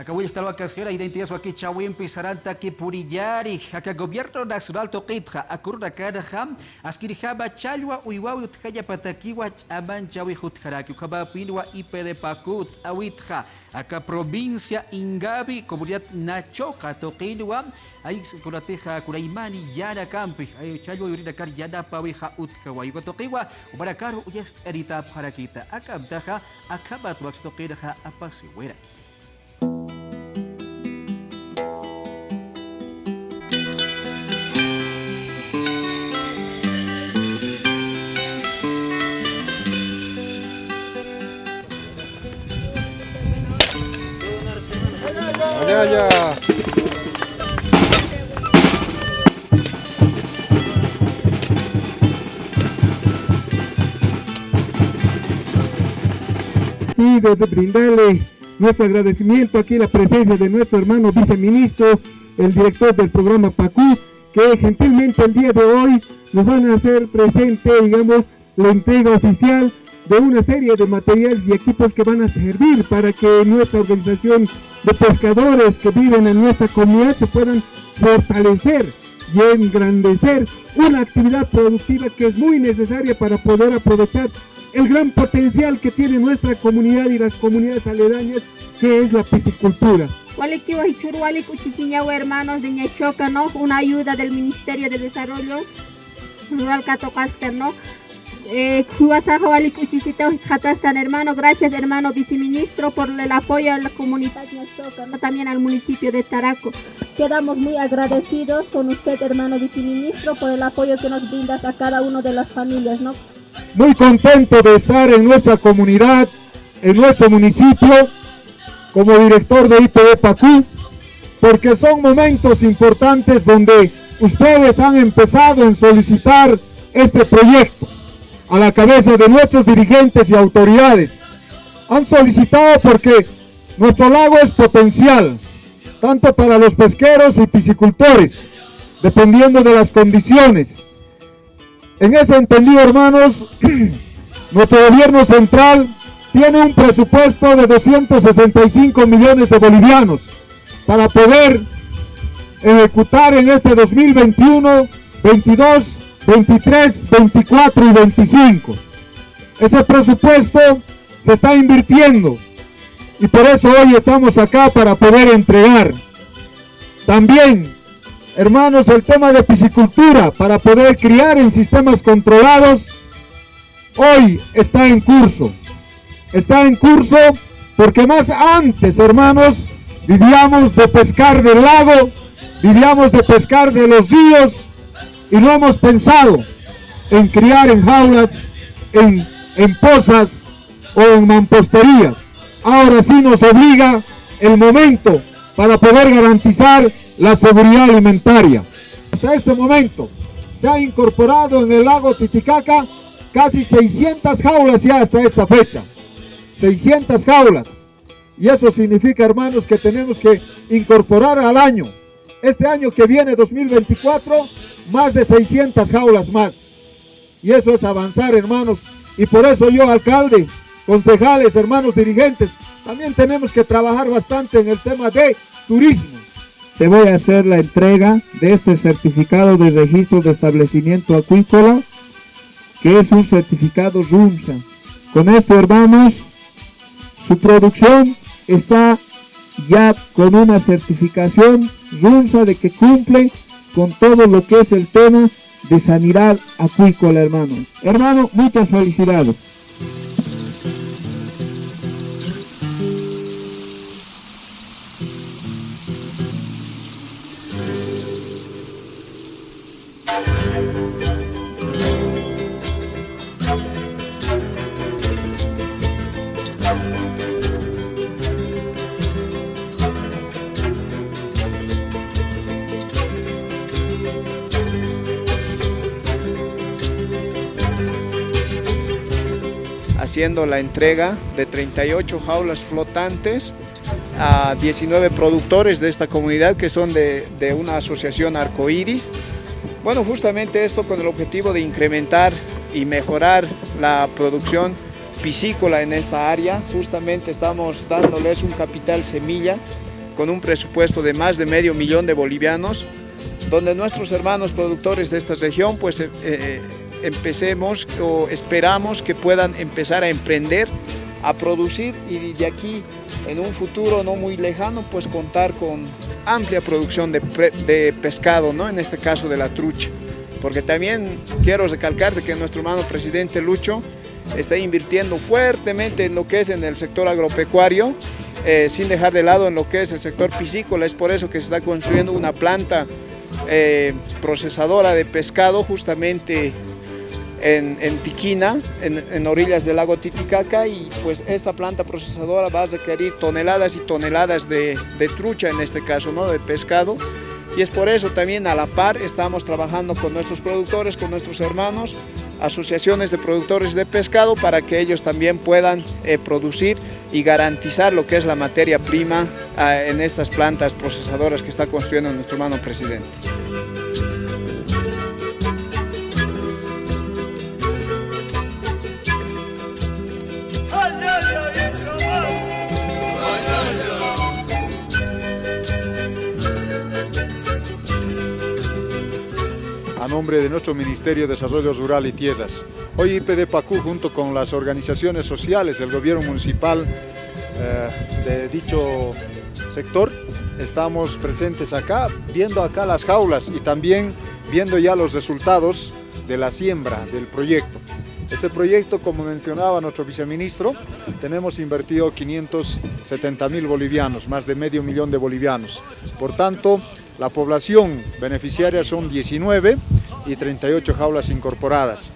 Acá voy a estar vacaciones, identidad aquí Chawin Pisaranta que Purillari, acá gobierno nacional toquitja, acurra carajam, askirjaba chalwa uiwawi utkaya patakiwa aman chawi jutjaraki, ukaba pinwa ipe de Pakut, awitja, acá provincia Ingabi, comunidad Nachoca toquinwa, ahí curateja curaimani yana campi, ahí chalwa yurina car yana pawija utkawa, yuga toquiwa, ubarakaru uyest erita parakita, acá mtaja, acá batwax toquirja apasiwera. Ya. Y de brindarle nuestro agradecimiento aquí la presencia de nuestro hermano viceministro, el director del programa PACU, que gentilmente el día de hoy nos van a hacer presente, digamos, la entrega oficial de una serie de materiales y equipos que van a servir para que nuestra organización de pescadores que viven en nuestra comunidad se puedan fortalecer y engrandecer una actividad productiva que es muy necesaria para poder aprovechar el gran potencial que tiene nuestra comunidad y las comunidades aledañas, que es la piscicultura. Hermanos de Ñachoca, ¿no? Una ayuda del Ministerio de Desarrollo Rural Catocasca, ¿no? Hermano, gracias hermano viceministro por el apoyo a la comunidad Ñachoca, ¿no? También al municipio de Taraco. Quedamos muy agradecidos con usted hermano viceministro por el apoyo que nos brindas a cada una de las familias, ¿no? Muy contento de estar en nuestra comunidad, en nuestro municipio, como director de IPD PACU, porque son momentos importantes donde ustedes han empezado en solicitar este proyecto a la cabeza de nuestros dirigentes y autoridades. Han solicitado porque nuestro lago es potencial, tanto para los pesqueros y piscicultores, dependiendo de las condiciones. En ese entendido, hermanos, nuestro gobierno central tiene un presupuesto de 265 millones de bolivianos para poder ejecutar en este 2021, 22, 23, 24 y 25. Ese presupuesto se está invirtiendo y por eso hoy estamos acá para poder entregar. También, hermanos, el tema de piscicultura para poder criar en sistemas controlados hoy está en curso. Está en curso porque más antes, hermanos, vivíamos de pescar del lago, vivíamos de pescar de los ríos y no hemos pensado en criar en jaulas, en pozas o en mamposterías. Ahora sí nos obliga el momento para poder garantizar la seguridad alimentaria. Hasta este momento se ha incorporado en el lago Titicaca casi 600 jaulas ya hasta esta fecha. 600 jaulas. Y eso significa, hermanos, que tenemos que incorporar al año, este año que viene, 2024, más de 600 jaulas más. Y eso es avanzar, hermanos. Y por eso yo, alcalde, concejales, hermanos dirigentes, también tenemos que trabajar bastante en el tema de turismo. Te voy a hacer la entrega de este certificado de registro de establecimiento acuícola, que es un certificado RUMSA. Con esto, hermanos, su producción está ya con una certificación RUMSA de que cumple con todo lo que es el tema de sanidad acuícola, hermano. Hermano, muchas felicidades. Haciendo la entrega de 38 jaulas flotantes a 19 productores de esta comunidad que son de una asociación Arcoiris. Bueno, justamente esto con el objetivo de incrementar y mejorar la producción piscícola en esta área. Justamente estamos dándoles un capital semilla con un presupuesto de más de medio millón de bolivianos, donde nuestros hermanos productores de esta región pues empecemos o esperamos que puedan empezar a emprender, a producir y de aquí en un futuro no muy lejano pues contar con amplia producción de pescado, ¿no? En este caso de la trucha, porque también quiero recalcar de que nuestro hermano presidente Lucho está invirtiendo fuertemente en lo que es en el sector agropecuario, sin dejar de lado en lo que es el sector piscícola. Es por eso que se está construyendo una planta procesadora de pescado justamente en Tiquina, en orillas del lago Titicaca, y pues esta planta procesadora va a requerir toneladas y toneladas de trucha, en este caso, ¿no? De pescado, y es por eso también a la par estamos trabajando con nuestros productores, con nuestros hermanos, asociaciones de productores de pescado, para que ellos también puedan producir y garantizar lo que es la materia prima en estas plantas procesadoras que está construyendo nuestro hermano presidente. A nombre de nuestro Ministerio de Desarrollo Rural y Tierras, hoy IPD Pacú, junto con las organizaciones sociales, el gobierno municipal de dicho sector, estamos presentes acá, viendo acá las jaulas y también viendo ya los resultados de la siembra del proyecto. Este proyecto, como mencionaba nuestro viceministro, tenemos invertido 570.000 bolivianos, más de medio millón de bolivianos. Por tanto, la población beneficiaria son 19 y 38 jaulas incorporadas.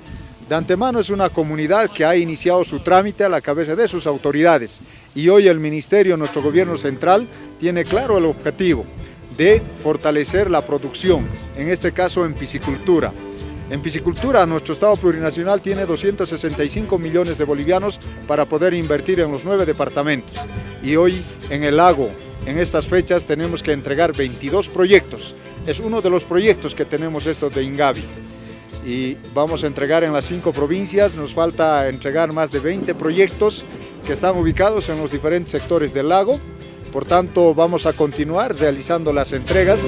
De antemano es una comunidad que ha iniciado su trámite a la cabeza de sus autoridades, y hoy el Ministerio, nuestro gobierno central, tiene claro el objetivo de fortalecer la producción, en este caso en piscicultura. En piscicultura, nuestro Estado plurinacional tiene 265 millones de bolivianos para poder invertir en los 9 departamentos, y hoy en el lago, en estas fechas, tenemos que entregar 22 proyectos. Es uno de los proyectos que tenemos estos de Ingavi. Y vamos a entregar en las 5 provincias, nos falta entregar más de 20 proyectos que están ubicados en los diferentes sectores del lago. Por tanto, vamos a continuar realizando las entregas.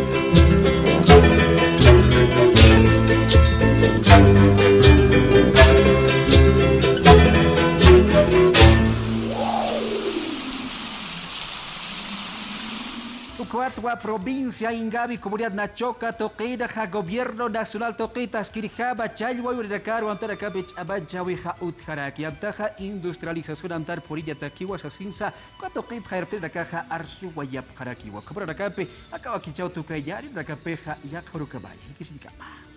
Ucuatwa, provincia Ingavi, comunidad Nachoca, Toquida, gobierno nacional Toquita, Asquirijaba, Chalwa, Uridacaro, Antara Cabich, Abanchawiha, Utjaraki, Amtaja, industrialización, Amtar, Purilla, Taquiwa, Sasinsa, Cuatoquit, Jairpida, Caja, Arsu, Guayap, Jarakiwa, Cobra Cape, Acaba Kichau, Tucayari, Dacapeja, Yakhorucabay, Kisikapa.